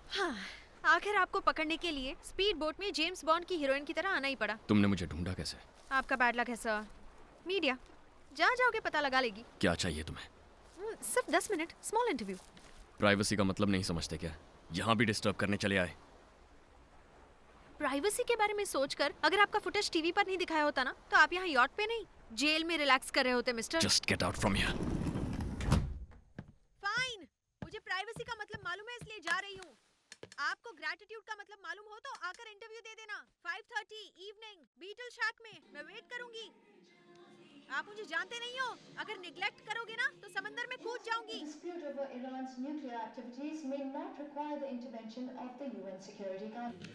हाँ, आखिर आपको पकड़ने के लिए स्पीड बोट में जेम्स बॉन्ड की हीरोइन की तरह आना ही पड़ा। तुमने मुझे ढूंढा कैसे? आपका बैड लक है सर। मीडिया जहाँ जाओगे पता लगा लेगी। क्या चाहिए तुम्हें? सिर्फ 10 मिनट स्मॉल इंटरव्यू। प्राइवेसी का मतलब नहीं समझते क्या? यहाँ भी डिस्टर्ब करने चले आए। प्राइवेसी के बारे में सोचकर अगर आपका फुटेज टीवी पर नहीं दिखाया होता ना तो आप यहाँ यॉट पे नहीं जेल में रिलैक्स कर रहे होते mister. Just get out from here. Fine, मुझे प्राइवेसी का मतलब मालूम है इसलिए जा रही हूँ। आपको ग्रैटिट्यूड का मतलब मालूम हो तो आकर इंटरव्यू दे देना। 5:30 इवनिंग बीटल शैक में मैं वेट करूंगी। आप मुझे जानते नहीं हो, अगर निगलेक्ट करोगे ना तो समंदर में कूद जाऊंगी। Dispute over Iran's nuclear activities may not require the intervention of the UN Security Council.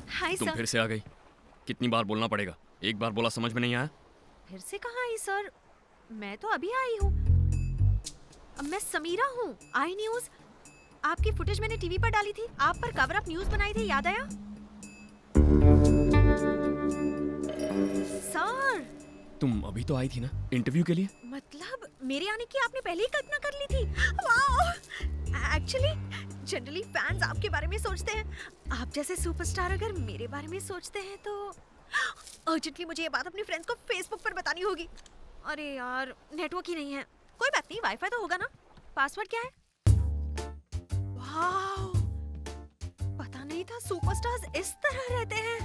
हाय तुम सर। फिर से आ गई। कितनी बार बोलना पड़ेगा? एक बार बोला समझ में नहीं आया? फिर से कहाँ आई सर? मैं तो अभी आई हूँ। मैं समीरा हूँ, आई न्यूज़। आपकी फुटेज मैंने टीवी पर डाली थी, आप पर कवर अप न्यूज़ बनाई थी, याद आया? सर तुम अभी तो आई थी ना इंटरव्यू के लिए? मतलब मेरे आने की आपने पहले ही कल्पना कर ली थी? वाह! एक्चुअली जनरली फैंस आपके बारे में सोचते हैं। आप जैसे सुपरस्टार अगर मेरे बारे में सोचते हैं तो अर्जेंटली मुझे ये बात अपने फ्रेंड्स को फेसबुक पर बतानी होगी। अरे यार नेटवर्क ही नहीं है। कोई बात नहीं, वाईफाई तो होगा ना। पासवर्ड क्या है? वाह, पता नहीं था सुपरस्टार्स इस तरह रहते हैं।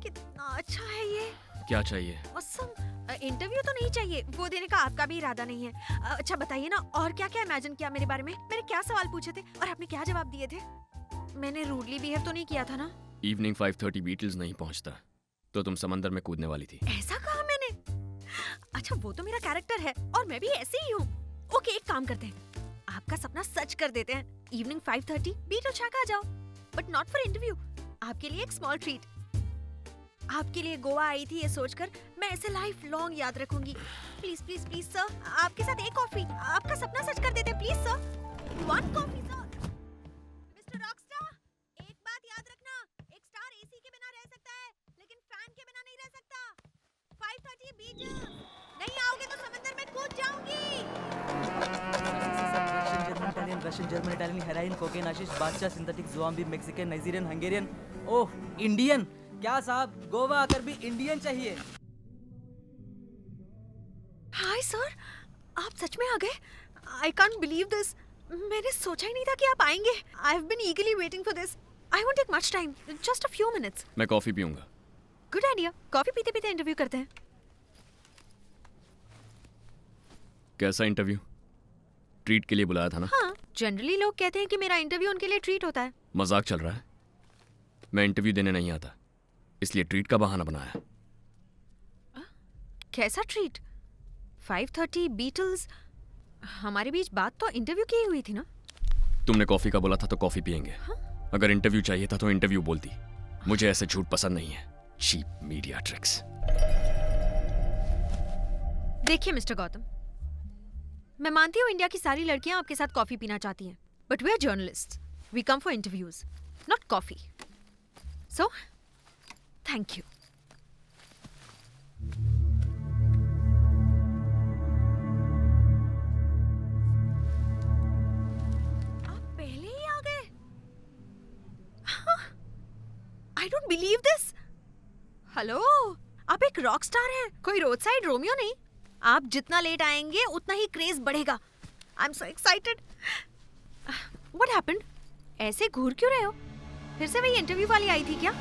कितना अच्छा है ये। क्या चाहिए? ऑसम। इंटरव्यू तो नहीं चाहिए, वो देने का आपका भी इरादा नहीं है। अच्छा बताइए ना, और क्या क्या इमेजिन किया मेरे बारे में? मैंने क्या सवाल पूछे थे और आपने क्या जवाब दिए थे? मैंने रूडली बिहेव तो नहीं किया था ना? इवनिंग 5:30 बीटल्स नहीं पहुंचता तो तुम समंदर में कूदने वाली थी। ऐसा कहा मैंने? अच्छा वो तो मेरा कैरेक्टर है और मैं भी ऐसे ही हूँ। ओके एक काम करते हैं, आपका सपना सच कर देते हैं। इवनिंग 5:30 बीटल शैक आ जाओ, बट नॉट फॉर इंटरव्यू। आपके लिए एक स्मॉल ट्रीट। आपके लिए गोवा आई थी ये सोचकर मैं ऐसे लाइफ लॉन्ग याद रखूंगी। प्लीज प्लीज प्लीज सर, आपके साथ एक कॉफी। आपका सपना सच कर देते please sir. One coffee sir. Mister Rockstar, एक बात याद रखना, एक स्टार एसी के बिना रह सकता है लेकिन फैन के बिना नहीं रह सकता। 5:30 बीटल नहीं आओगे तो समंदर में कूद जाऊंगी। Russian, German, Italian, heroin, cocaine, Ashish, बादशाह, synthetic, zombie, Mexican, Nigerian, Hungarian. Oh Indian. क्या साहब, गोवा आकर भी इंडियन चाहिए। हाय सर, आप सच में आ गए? I can't believe this. मैंने सोचा ही नहीं था कि आप आएंगे। I have been eagerly waiting for this. I won't take much time, just a few minutes. मैं कॉफी पीऊंगा। Good idea. कॉफी पीते पीते इंटरव्यू करते हैं। कैसा इंटरव्यू? ट्रीट के लिए बुलाया था ना? हाँ, जनरली लोग कहते हैं कि मेरा इंटरव्यू उनके लिए ट्रीट होता है। मजाक चल रहा है? मैं इंटरव्यू देने नहीं आता, इसलिए ट्रीट का बहाना बनाया। कैसा ट्रीट? 5:30 बीटल्स। हमारे बीच बात तो इंटरव्यू की ही हुई थी ना? तुमने कॉफी का बोला था तो कॉफी पियेंगे। अगर इंटरव्यू चाहिए था तो इंटरव्यू बोलती। मुझे ऐसे झूठ पसंद नहीं है। Cheap media tricks. देखिए मिस्टर गौतम, मैं मानती हूँ इंडिया की सारी लड़कियां आपके साथ कॉफी पीना चाहती हैं, but we are journalist, we come for interviews not coffee. So thank you. आप पहले ही आ गए? I don't believe this. Hello, आप एक रॉक स्टार हैं, कोई रोड साइड रोमियो नहीं। आप जितना लेट आएंगे उतना ही क्रेज बढ़ेगा। I am so excited. What happened? ऐसे घूर क्यों रहे हो? फिर से वही इंटरव्यू वाली आई थी क्या?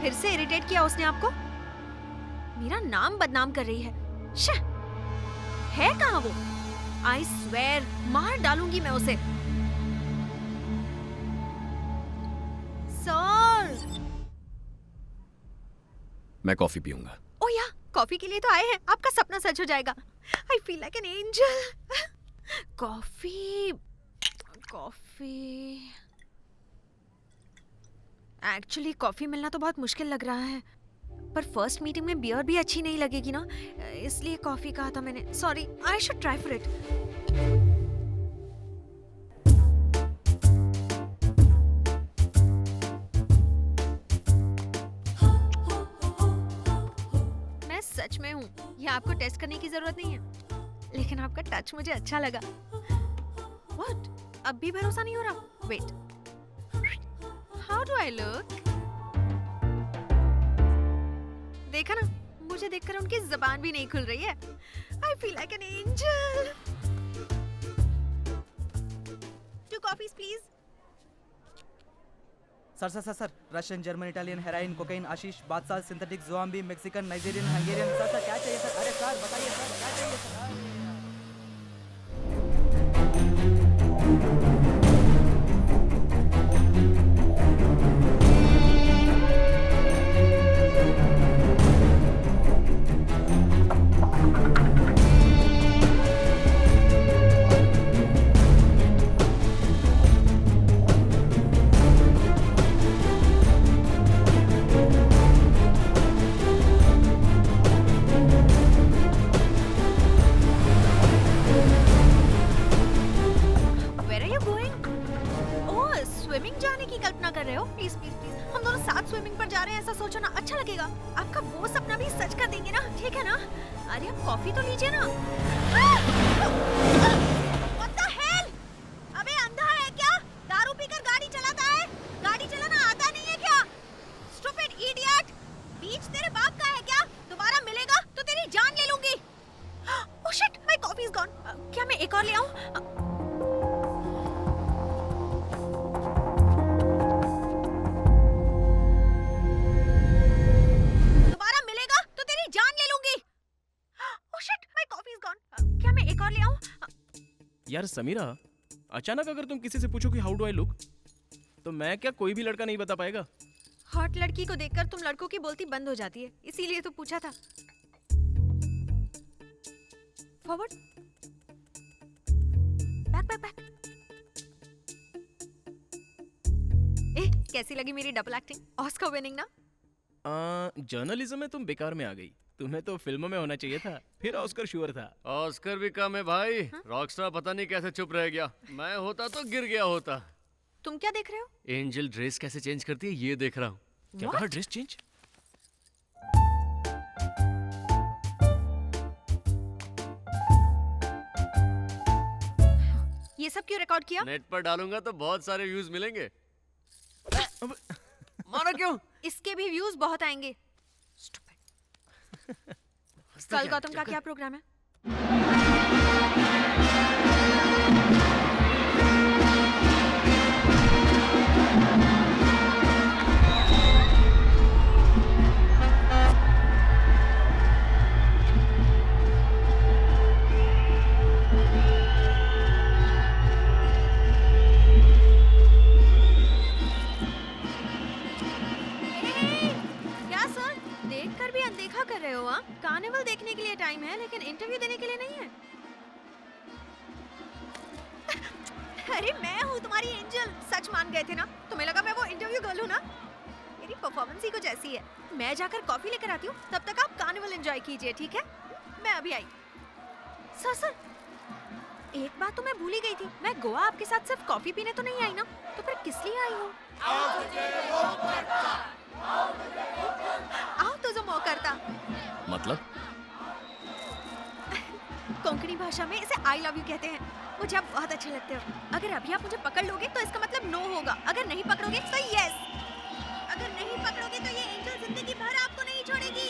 फिर से इरिटेट किया उसने आपको? मेरा नाम बदनाम कर रही है। शे, है कहाँ वो? आई स्वेयर मार डालूंगी मैं उसे। सर, मैं कॉफी पीऊंगा। ओ या, कॉफी के लिए तो आए हैं। आपका सपना सच हो जाएगा। I feel like an angel. Coffee coffee. Actually coffee मिलना तो बहुत मुश्किल लग रहा है, पर फर्स्ट मीटिंग में बियर भी अच्छी नहीं लगेगी ना, इसलिए कॉफी कहा था मैंने। Sorry, I should try for it. ये आपको टेस्ट करने की जरूरत नहीं है, लेकिन आपका टच मुझे अच्छा लगा। What? अब भी भरोसा नहीं हो रहा? Wait. How do I look? देखा ना, मुझे देखकर उनकी जबान भी नहीं खुल रही है। I feel like an angel. 2 coffees, please. Sir Russian, German, Italian, heroin, cocaine, Ashish, बादशाह, synthetic, zombie, Mexican, Nigerian, Hungarian. Sir क्या चाहिए सर? अरे सर बताइए सर क्या चाहिए sir? Where are you going? Oh, swimming जाने की कल्पना कर रहे हो? Please, please, please. हम दोनों साथ स्विमिंग पर जा रहे हैं, ऐसा सोचो ना, अच्छा लगेगा। आपका वो सपना भी सच कर देंगे ना, ठीक है ना? अरे आप कॉफी तो लीजिए ना। What the hell? अबे अंधा है क्या? दारू पीकर गाड़ी चलाता है? गाड़ी चलाना आता नहीं है क्या? Stupid idiot! बीच तेरे बाप का है क्या? दोबारा मिलेगा तो तेरी जान ले लूंगी। Oh shit, my coffee is gone. क्या मैं एक और ले आऊं? दोबारा मिलेगा तो तेरी जान ले लूंगी। Oh shit, my coffee is gone. क्या मैं एक और ले आऊं? यार समीरा, अचानक अगर तुम किसी से पूछो कि हाउ डू आई लुक, तो मैं क्या कोई भी लड़का नहीं बता पाएगा? हॉट लड़की को देखकर तुम लड़कों की बोलती बंद हो जाती है, इसीलिए तो पूछा था। Forward, back back back. कैसी लगी मेरी डबल एक्टिंग? ऑस्कर विनिंग ना? जर्नलिज्म में तुम बेकार में आ गई। तुम्हें तो फिल्मों में होना चाहिए था, फिर ऑस्कर श्योर था। ऑस्कर भी कम है भाई। रॉकस्टार पता नहीं कैसे चुप रह गया। मैं होता तो गिर गया होता। तुम क्या देख रहे हो? एंजल ड्रेस कैसे चेंज करती है ये देख रहा हूँ। क्या कहा? Dress change? ये सब क्यों रिकॉर्ड किया? नेट पर डालूंगा तो बहुत सारे व्यूज मिलेंगे। मानो क्यों? इसके भी व्यूज बहुत आएंगे। कल गौतम का क्या प्रोग्राम है? क्या सर, देखकर भी अनदेखा कर रहे हो? हाँ, कार्निवल देखने के लिए टाइम है, लेकिन इंटरव्यू देने के लिए नहीं है। अरे मैं हूँ तुम्हारी एंजल। सच मान गए थे ना? तुम्हें लगा मैं वो इंटरव्यू गर्ल हूँ ना? मेरी परफॉर्मेंस ही कुछ ऐसी है। मैं जाकर कॉफी लेकर आती हूँ, तब तक आप कार्निवल एंजॉय कीजिए, ठीक है? मैं अभी आई। सर, एक बात तो मैं भूल ही गई थी। मैं गोवा आपके साथ सिर्फ कॉफी पीने तो नहीं आई ना? तो फिर किस लिए आई हूँ? आओ तो जो मौकरता। मतलब? कोंकणी भाषा में इसे आई लव यू कहते हैं। मुझे आप बहुत अच्छे लगते हो। अगर अभी आप मुझे पकड़ लोगे तो इसका मतलब नो होगा, अगर नहीं पकड़ोगे तो यस। अगर नहीं पकड़ोगे तो ये एंजल जिंदगी भर आपको नहीं छोड़ेगी।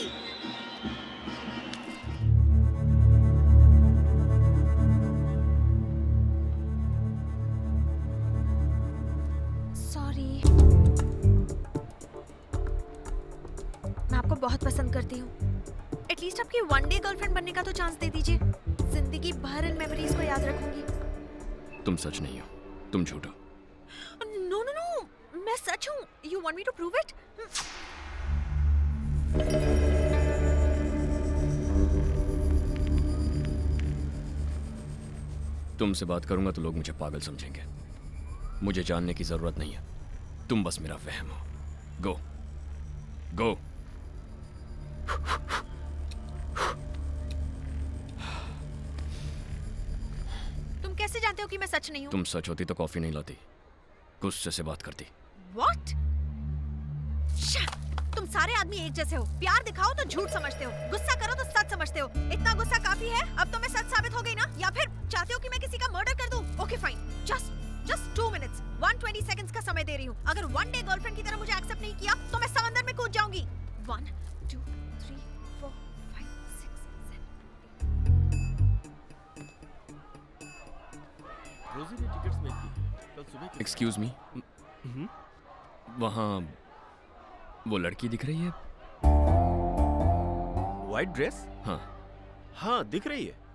सॉरी, मैं आपको बहुत पसंद करती हूँ। एटलीस्ट आपकी वन डे गर्लफ्रेंड बनने का तो चांस दे दीजिए। जिंदगी भर इन मेमोरीज को याद रखूंगी। तुम सच नहीं हो, तुम झूठ हो। नो नो नो, मैं सच हूँ। You want me to prove it? तुमसे बात करूंगा तो लोग मुझे पागल समझेंगे। मुझे जानने की जरूरत नहीं है, तुम बस मेरा वहम हो। गो गो। तुम कैसे जानते हो कि मैं सच नहीं हूँ? तुम सच होती तो कॉफी नहीं लाती, गुस्से से बात करती। What? तुम सारे आदमी एक जैसे हो। प्यार दिखाओ तो झूठ समझते हो, गुस्सा करो तो सच समझते हो। इतना गुस्सा काफी है, अब तो मैं सच साबित हो गई ना? या फिर चाहते हो कि मैं किसी का मर्डर कर दूं? Okay fine, just 2 minutes, 120 seconds का समय दे रही हूँ। अगर वन डे गर्लफ्रेंड की तरह मुझे एक्सेप्ट नहीं किया तो मैं समंदर में कूद जाऊंगी। 1 2 3 4 5 6 रोजी ने टिकट्स मेल की कल सुबह के एक्सक्यूज मी, वहाँ वो लड़की दिख रही है? White dress. हाँ। हाँ दिख रही है।